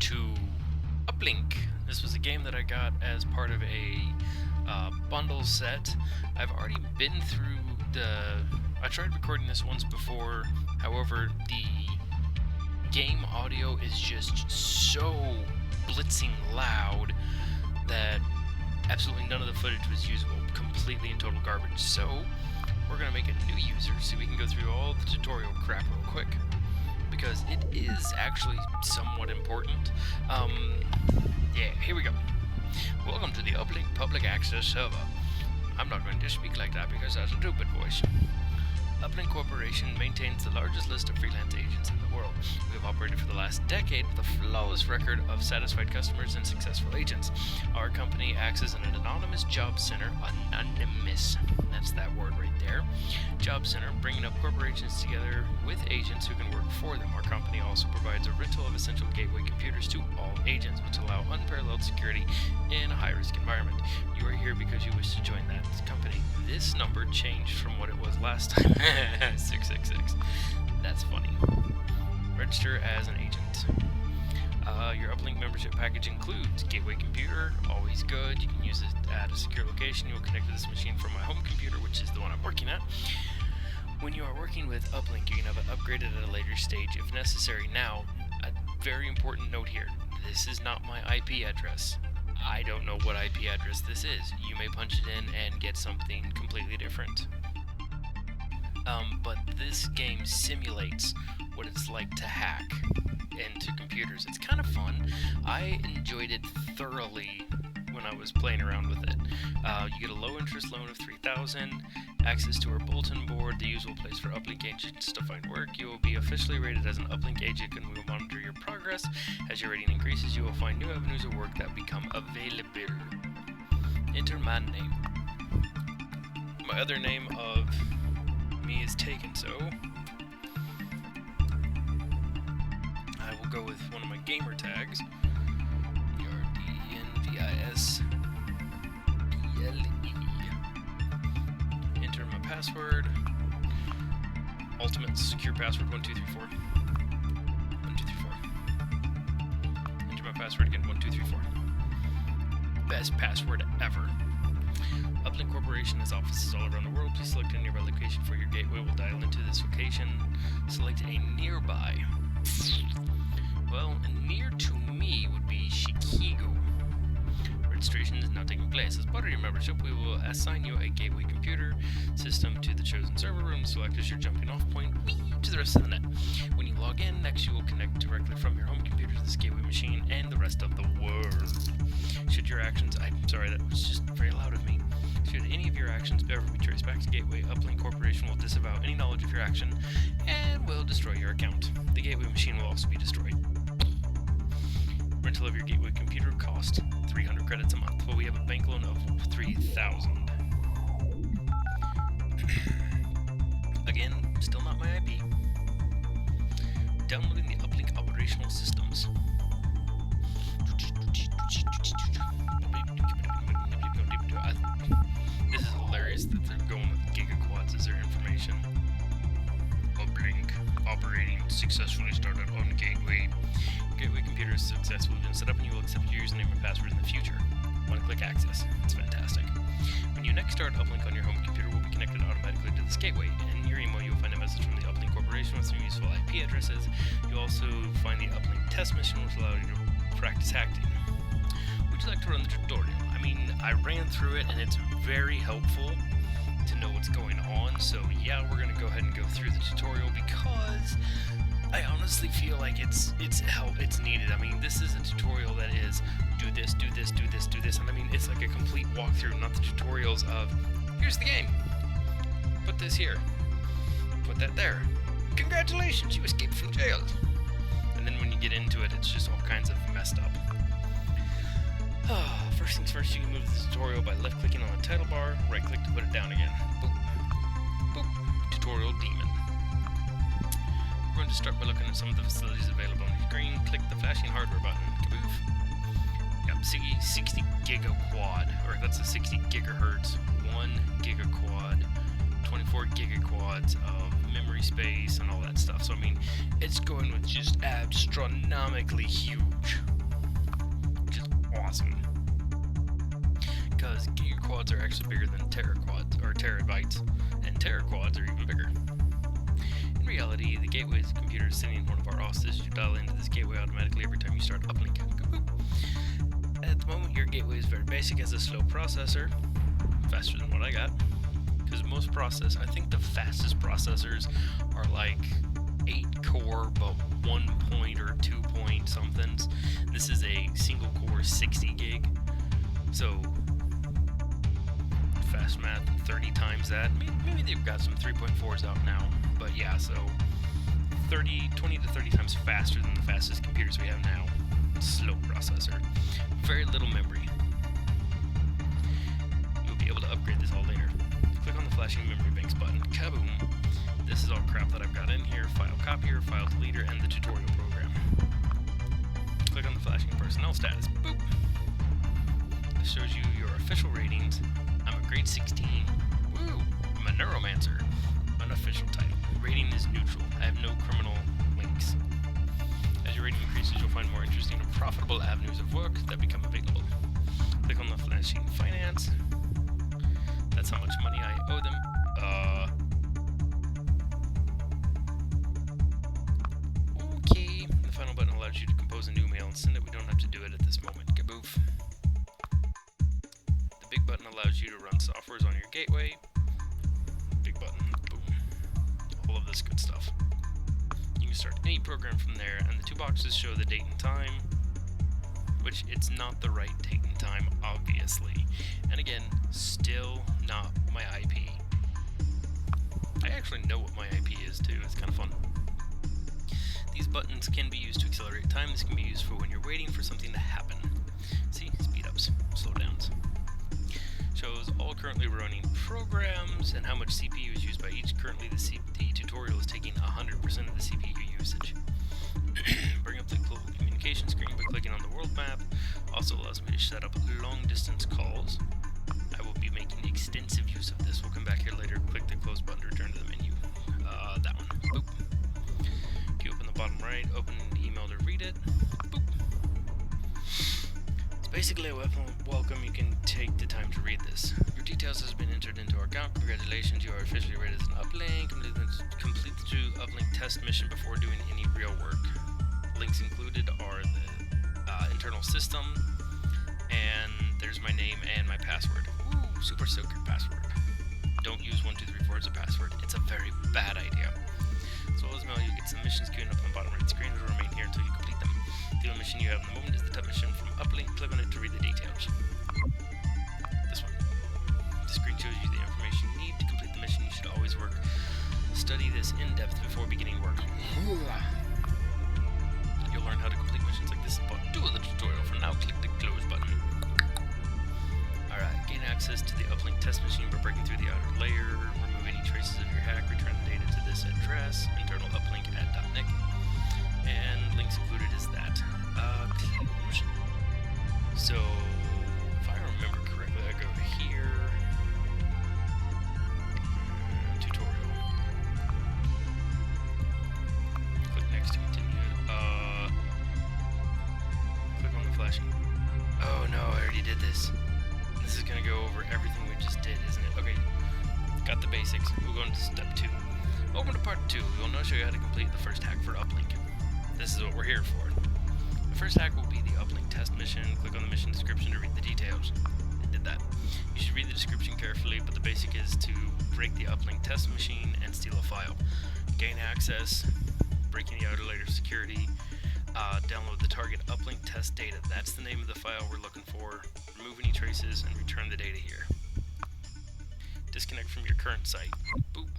to Uplink. This was a game that I got as part of a bundle set. I've already been through I tried recording this once before, however, the game audio is just so blitzing loud that absolutely none of the footage was usable, completely and total garbage. So we're going to make a new user so we can go through all the tutorial crap real quick, because it is actually somewhat important. Yeah, here we go. Welcome to the Uplink Public Access Server. I'm not going to speak like that because that's a stupid voice. Uplink Corporation maintains the largest list of freelance agents in the world. We have operated for the last decade with a flawless record of satisfied customers and successful agents. Our company acts as an anonymous job center. Anonymous. That's that word right there. Job center, bringing up corporations together with agents who can work for them. Our company also provides a rental of essential gateway computers to all agents, which allow unparalleled security in a high-risk environment. You are here because you wish to join that company. This number changed from what it was last time. 666. That's funny. Register as an agent. Your Uplink membership package includes gateway computer, always good. You can use it at a secure location. You will connect to this machine from my home computer, which is the one I'm working at. When you are working with Uplink, you can have it upgraded at a later stage if necessary. Now, a very important note here. This is not my IP address. I don't know what IP address this is. You may punch it in and get something completely different. But this game simulates what it's like to hack into computers. It's kind of fun. I enjoyed it thoroughly when I was playing around with it. You get a low interest loan of $3,000, access to our bulletin board, the usual place for Uplink agents to find work. You will be officially rated as an Uplink agent, and we will monitor your progress. As your rating increases, you will find new avenues of work that become available. Enter my name. My other name of me is taken, so I will go with one of my gamer tags. nvisble. Enter my password. Ultimate secure password 1234. 1234. Enter my password again 1234. Best password ever. Uplink Corporation has offices all around the world. Please select a nearby location for your gateway. We'll dial into this location. Select a nearby. Well, near to me would be Chicago. Registration is now taking place. As part of your membership, we will assign you a gateway computer system to the chosen server room. Select as your jumping off point to the rest of the net. When you log in, next you will connect directly from your home computer to this gateway machine and the rest of the world. Should your actions... I'm sorry, that was just very loud of me. Should any of your actions ever be traced back to Gateway, Uplink Corporation will disavow any knowledge of your action and will destroy your account. The gateway machine will also be destroyed. Rental of your gateway computer cost 300 credits a month. Well, we have a bank loan of 3,000. Again, still not my IP. Downloading the Uplink operational systems. This is hilarious that they're going with gigaquads as their information. Uplink operating successfully started on Gateway. Gateway computer is successfully been set up, and you will accept your username and password in the future. One-click access. It's fantastic. When you next start Uplink on your home computer, will be connected automatically to this gateway. In your email, you'll find a message from the Uplink Corporation with some useful IP addresses. You'll also find the Uplink test mission, which will allow you to practice hacking. Would you like to run the tutorial? I mean, I ran through it, and it's very helpful to know what's going on. So yeah, we're gonna go ahead and go through the tutorial because I honestly feel like it's needed. I mean, this is a tutorial that is do this, do this, do this, do this, and I mean, it's like a complete walkthrough, not the tutorials of here's the game, put this here, put that there, congratulations, you escaped from jail. And then when you get into it, it's just all kinds of messed up. First things first, you can move the tutorial by left-clicking on the title bar, right-click to put it down again. Boop. Boop. Tutorial Demon. We're going to start by looking at some of the facilities available on the screen. Click the flashing hardware button. Kaboof. Yep, 60 gigaquad, or that's a 60 gigahertz, 1 gigaquad, 24 gigaquads of memory space and all that stuff. So I mean, it's going with just astronomically huge. quads are actually bigger than teraquads, or terabytes, and teraquads are even bigger. In reality, the gateway is a computer sitting in one of our offices. You dial into this gateway automatically every time you start Uplink. At the moment, your gateway is very basic as a slow processor, faster than what I got, because most I think the fastest processors are like 8 core, but 1 point or 2 point somethings. This is a single core 60 gig, so fast math, 30 times that. Maybe they've got some 3.4s out now, but yeah, so 20 to 30 times faster than the fastest computers we have now. Slow processor, very little memory. You'll be able to upgrade this all later. Click on the flashing memory banks button. Kaboom! This is all crap that I've got in here: file copier, file deleter, and the tutorial program. Click on the flashing personnel status. Boop! This shows you your official ratings. I'm a grade 16. Woo! I'm a neuromancer. Unofficial title. Rating is neutral. I have no criminal links. As your rating increases, you'll find more interesting and profitable avenues of work that become available. Click on the flashing finance. That's how much money I owe them. Okay. The final button allows you to compose a new mail and send it. We don't have to do it at this moment. Kaboof. The big button allows you to run softwares on your gateway. Big button. Boom. All of this good stuff. You can start any program from there, and the 2 boxes show the date and time, which it's not the right date and time, obviously. And again, still not my IP. I actually know what my IP is too. It's kind of fun. These buttons can be used to accelerate time. This can be used for when you're waiting for something to happen. See, speed ups, slow downs. Shows all currently running programs and how much CPU is used by each. Currently, the tutorial is taking 100% of the CPU usage. Bring up the global communication screen by clicking on the world map. Also allows me to set up long-distance calls. I will be making extensive use of this. We'll come back here later. Click the close button to return to the menu. That one. Boop. Queue up in the bottom right. Open an email to read it. Boop. It's basically a welcome. You can take the time to read this. Your details has been entered into our account. Congratulations, you are officially rated as an uplink. Complete the uplink test mission before doing any real work. Links included are the internal system, and there's my name and my password. Ooh, super secret password. Don't use 1234 as a password. It's a very bad idea. As well as mail, you get some missions queuing up on the bottom right screen. It'll remain here until you complete them. The only mission you have in the moment is the top mission from Uplink. Click on it to read the details. This one. The screen shows you the information you need to complete the mission. You should always study this in depth before beginning work. You'll learn how to complete missions like this in part 2 of the tutorial. For now, click the close button. Alright, gain access to the Uplink test machine by breaking through the outer layer. Remove any traces of your hack. Return the data to this address, internal uplink at .nic. And links included is that. Close. So, if I remember correctly, I go here. Tutorial. Click next to continue. Click on the flashing. Oh no, I already did this. This is going to go over everything we just did, isn't it? Okay, got the basics. We'll go into step 2. Open to part 2. We'll now show you how to complete the first hack for Uplink. This is what we're here for. The first hack will be the Uplink test mission. Click on the mission description to read the details. I did that. You should read the description carefully, but the basic is to break the Uplink test machine and steal a file. Gain access, breaking the outer layer security, download the target uplink test data. That's the name of the file we're looking for. Remove any traces and return the data here. Disconnect from your current site. Boop.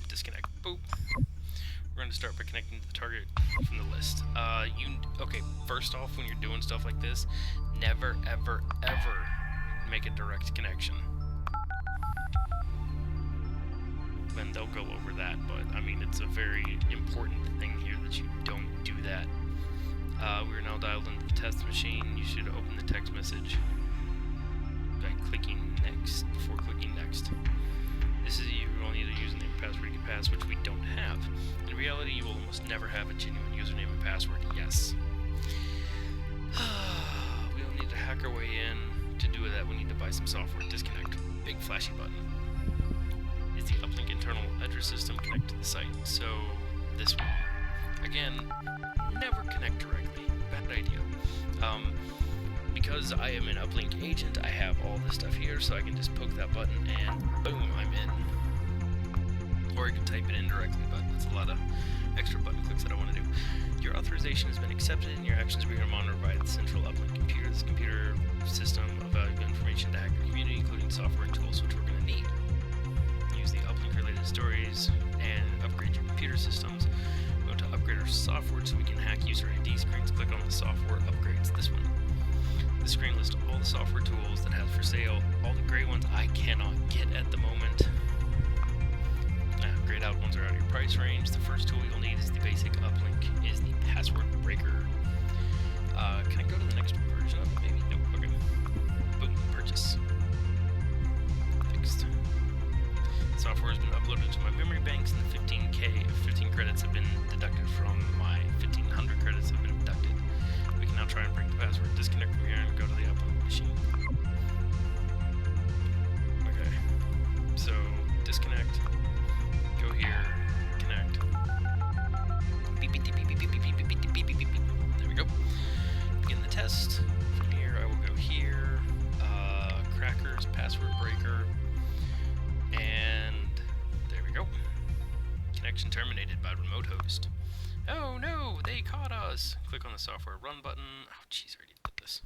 Disconnect. Boop. We're going to start by connecting to the target from the list. Okay, first off, when you're doing stuff like this, never, ever, ever make a direct connection. Then they'll go over that, but I mean, it's a very important thing here that you don't do that. We're now dialed into the test machine. You should open the text message by clicking next before clicking next. This is you will need a username and password you can pass, which we don't have. In reality, you will almost never have a genuine username and password. Yes. We'll need to hack our way in. To do that, we need to buy some software. Disconnect. big flashy button. Is the Uplink internal address system connect to the site? So this one. Again, never connect directly. Bad idea. Because I am an Uplink agent, I have all this stuff here, so I can just poke that button and boom, I'm in. Or I can type it in directly, but that's a lot of extra button clicks that I want to do. Your authorization has been accepted and your actions will be monitored by the central Uplink computer. This computer system of valuable information to hack your community, including software and tools which we're going to need. Use the Uplink related stories and upgrade your computer systems. Go to upgrade our software so we can hack user ID screens. Click on the software upgrades, this one. The screen lists all the software tools that has for sale. All the gray ones I cannot get at the moment. Grayed out ones are out of your price range. The first tool you'll need is the basic Uplink, is the password breaker. Can I go to the next version of it maybe? Nope, okay. Boom, purchase. Fixed. Software has been uploaded to my memory banks and the 15 credits have been deducted from my 1500 credits have been deducted. We can now try and break the password. Disconnect from here and go to the Uplink machine. Okay. So, disconnect. Go here. Connect. Beep, beep, beep, beep, beep, beep, beep, beep, beep, beep, beep, beep. There we go. Begin the test. From here, I will go here. Crackers, password breaker. And there we go. Connection terminated by remote host. Oh no, they caught us! Click on the software run button. Oh jeez, I already did this.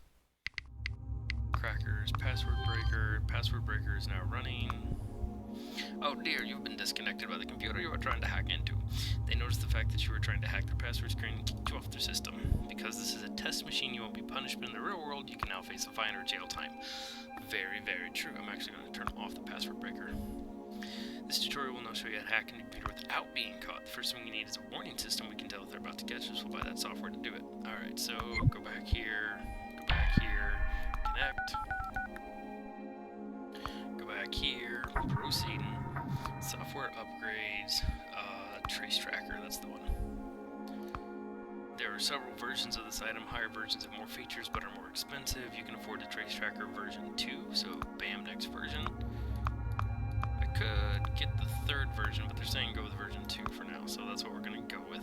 Crackers, password breaker is now running. Oh dear, you've been disconnected by the computer you were trying to hack into. They noticed the fact that you were trying to hack their password screen and kicked you off their system. Because this is a test machine, you won't be punished, but in the real world, you can now face a fine or jail time. Very, very true. I'm actually going to turn off the password breaker. This tutorial will now show you how to hack a computer without being caught. The first thing we need is a warning system. We can tell if they're about to catch us. We'll buy that software to do it. Alright, so go back here, connect, go back here, proceeding, software upgrades, trace tracker, that's the one. There are several versions of this item. Higher versions have more features but are more expensive. You can afford the trace tracker version 2, so bam, next version. Could get the third version, but they're saying go with version 2 for now, so that's what we're going to go with.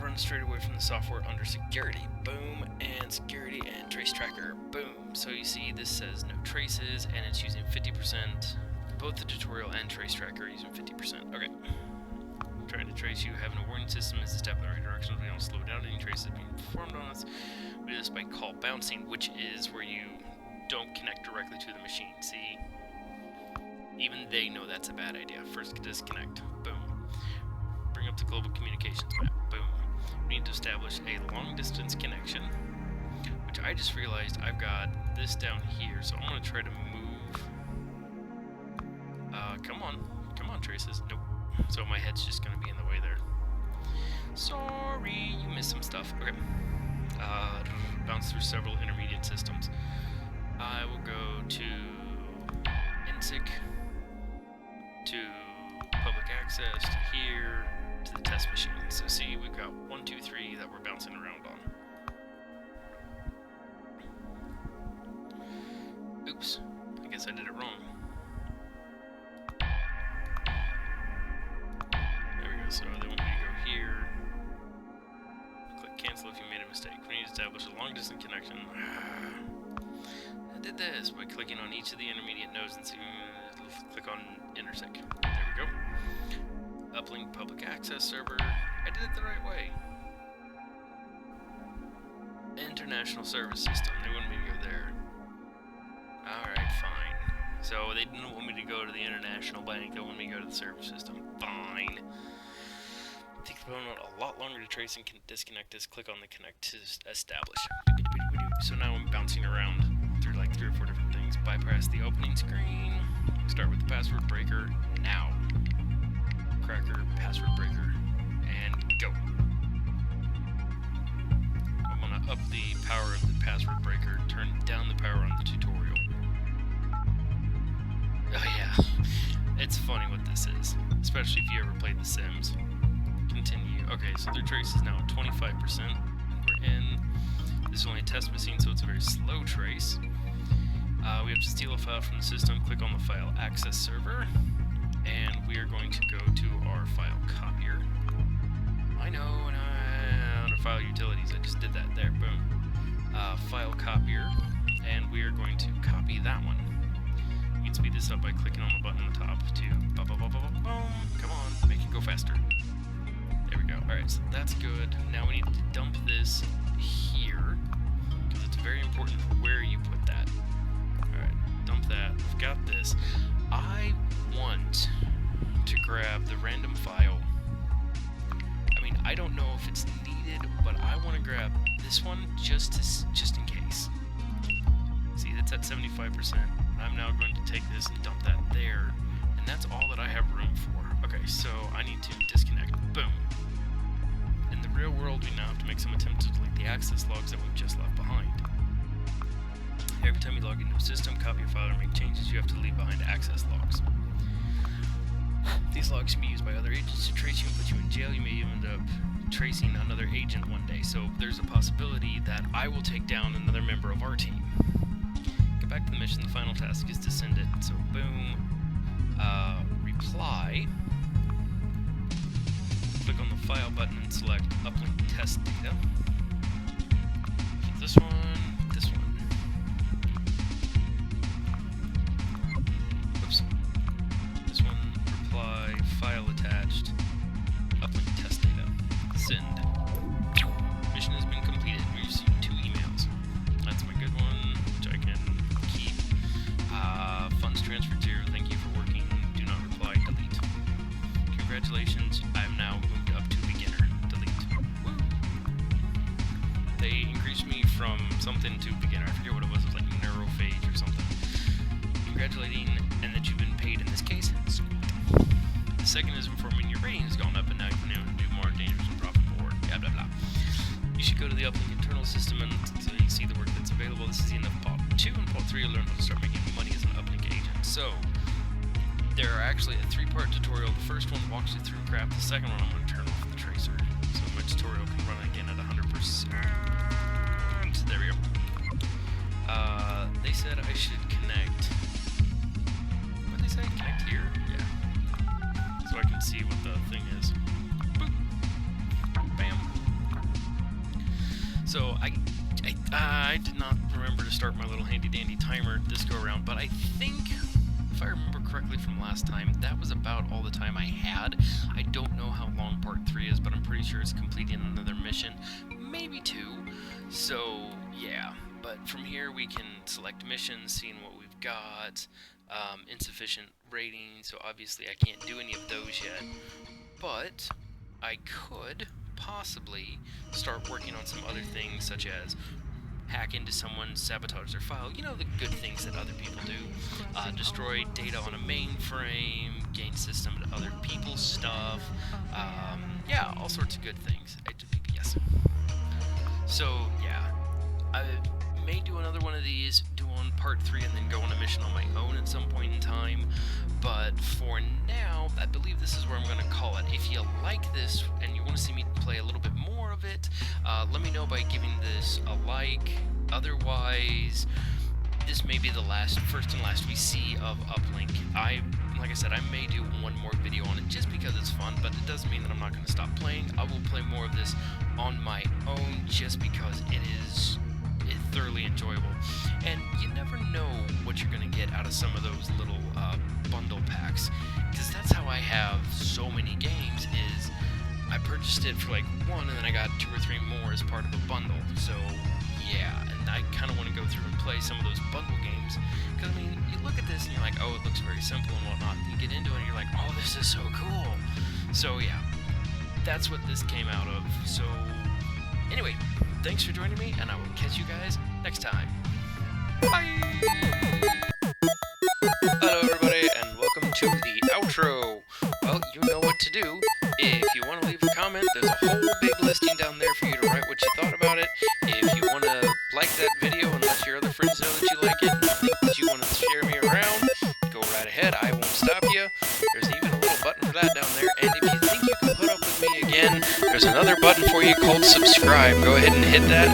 Run straight away from the software under security, boom, and security and trace tracker, boom. So you see this says no traces, and it's using 50%. Both the tutorial and trace tracker are using 50%. Okay. Trying to trace you. Having a warning system is a step in the right direction. We don't slow down any traces being performed on us. We do this by call bouncing, which is where you don't connect directly to the machine. See? Even they know that's a bad idea. First disconnect. Boom. Bring up the global communications map. Boom. We need to establish a long distance connection, which I just realized I've got this down here, so I'm going to try to move. Come on, traces. Nope. So my head's just going to be in the way there. Sorry, you missed some stuff. Okay. Bounce through several intermediate systems. I will go to INSIC, to public access, to here, to the test machine. So see, we've got 1, 2, 3 that we're bouncing around on. Oops, I guess I did it wrong. There we go, so they want me to go here. Click cancel if you made a mistake. We need to establish a long distance connection. I did this by clicking on each of the intermediate nodes and click on intersect. There we go. Uplink public access server. I did it the right way. International service system. They wanted me to go there. Alright, fine. So they didn't want me to go to the international bank. They wanted me to go to the service system. Fine. Take the moment a lot longer to trace and disconnect this. Click on the connect to establish. So now I'm bouncing around through like 3 or 4 different things. Bypass the opening screen. Start with the password breaker. Now. Cracker, password breaker, and go. I'm gonna up the power of the password breaker, turn down the power on the tutorial. Oh yeah. It's funny what this is. Especially if you ever played The Sims. Continue. Okay, so their trace is now at 25%. And we're in. This is only a test machine, so it's a very slow trace. We have to steal a file from the system, click on the file access server, and we are going to go to our file copier. I know, under file utilities, I just did that there, boom. File copier, and we are going to copy that one. You can speed this up by clicking on the button on the top to boom. Come on, make it go faster. There we go. Alright, so that's good. Now we need to dump this here, because it's very important where you put that. Alright, dump that. We've got this. I want to grab the random file. I mean, I don't know if it's needed, but I want to grab this one just in case. See, that's at 75%. I'm now going to take this and dump that there, and that's all that I have room for. Okay, so I need to disconnect. Boom. In the real world, we now have to make some attempts to delete the access logs that we've just left behind. Every time you log into a system, copy a file, or make changes, you have to leave behind access logs. These logs can be used by other agents to trace you and put you in jail. You may even end up tracing another agent one day, so there's a possibility that I will take down another member of our team. Get back to the mission. The final task is to send it. So boom, reply. Click on the file button and select Uplink test data. Keep this one, this one. Oops. This one, reply, file attached, Uplink test data. Send. Mission has been completed. We received 2 emails. That's my good one, which I can keep. Funds transferred to. Thank you for working. Do not reply. Delete. Congratulations. I'm now moved up to beginner. Delete. Woo. They increased me from something to beginner. I forget what it was. It was like neurophage or something. Congratulating, and that you've been paid in this case. Sweet. The second is informing your rating has gone up, and now you've been able to do more dangerous and profitable work. Blah blah blah. You should go to the Uplink internal system and so you can see the work that's available. This is the end of part 2, and part 3 you'll learn how to start making money as an Uplink agent. So, there are actually a 3-part tutorial. The first one walks you through crap. The second one I'm going to turn off the tracer, so my tutorial can run again at 100%. There we go. They said I should connect. What did they say? Connect here? Yeah. So I can see what the thing is. Boop. Bam. So I did not remember to start my little handy-dandy timer this go-around, but I think, if I remember correctly from last time, that was about all the time I had. I don't know how long part 3 is, but I'm pretty sure it's completing another mission. Maybe 2. So, yeah. But from here we can select missions, seeing what we've got. Insufficient rating, so obviously I can't do any of those yet. But I could possibly start working on some other things, such as hack into someone, sabotage their file, you know, the good things that other people do, destroy data on a mainframe, gain system to other people's stuff, yeah, all sorts of good things. Yes. So, yeah, I may do another one of these, do on part 3, and then go on a mission on my own at some point in time, but for now, I believe this is where I'm going to call it. If you like this, and you want to see me play a little bit more of it, let me know by giving this a like. Otherwise, this may be the first and last we see of Uplink. Like I said, I may do one more video on it just because it's fun, but it doesn't mean that I'm not going to stop playing. I will play more of this on my own just because it's thoroughly enjoyable. And you never know what you're going to get out of some of those little bundle packs, because that's how I have so many games, is I purchased it for like 1 and then I got 2 or 3 more as part of a bundle. So yeah, and I kind of want to go through and play some of those bundle games, because I mean, you look at this and you're like, oh, it looks very simple and whatnot, and you get into it and you're like, oh, this is so cool. So yeah, that's what this came out of. So anyway, thanks for joining me, and I will catch you guys next time. Bye! Hello everybody, and welcome to the outro. Well, you know what to do. If you want to leave a comment, there's a whole big listing down there for you to write what you thought about it. If you want to like that video and let your other friends know that you like it, and think that you want to share me around, go right ahead, I won't stop you. There's even a little button for that down there, and if you think you can put up with me again, there's another button for you called subscribe. Go ahead and hit that.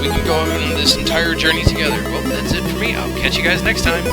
we can go on this entire journey together. Well, that's it for me. I'll catch you guys next time.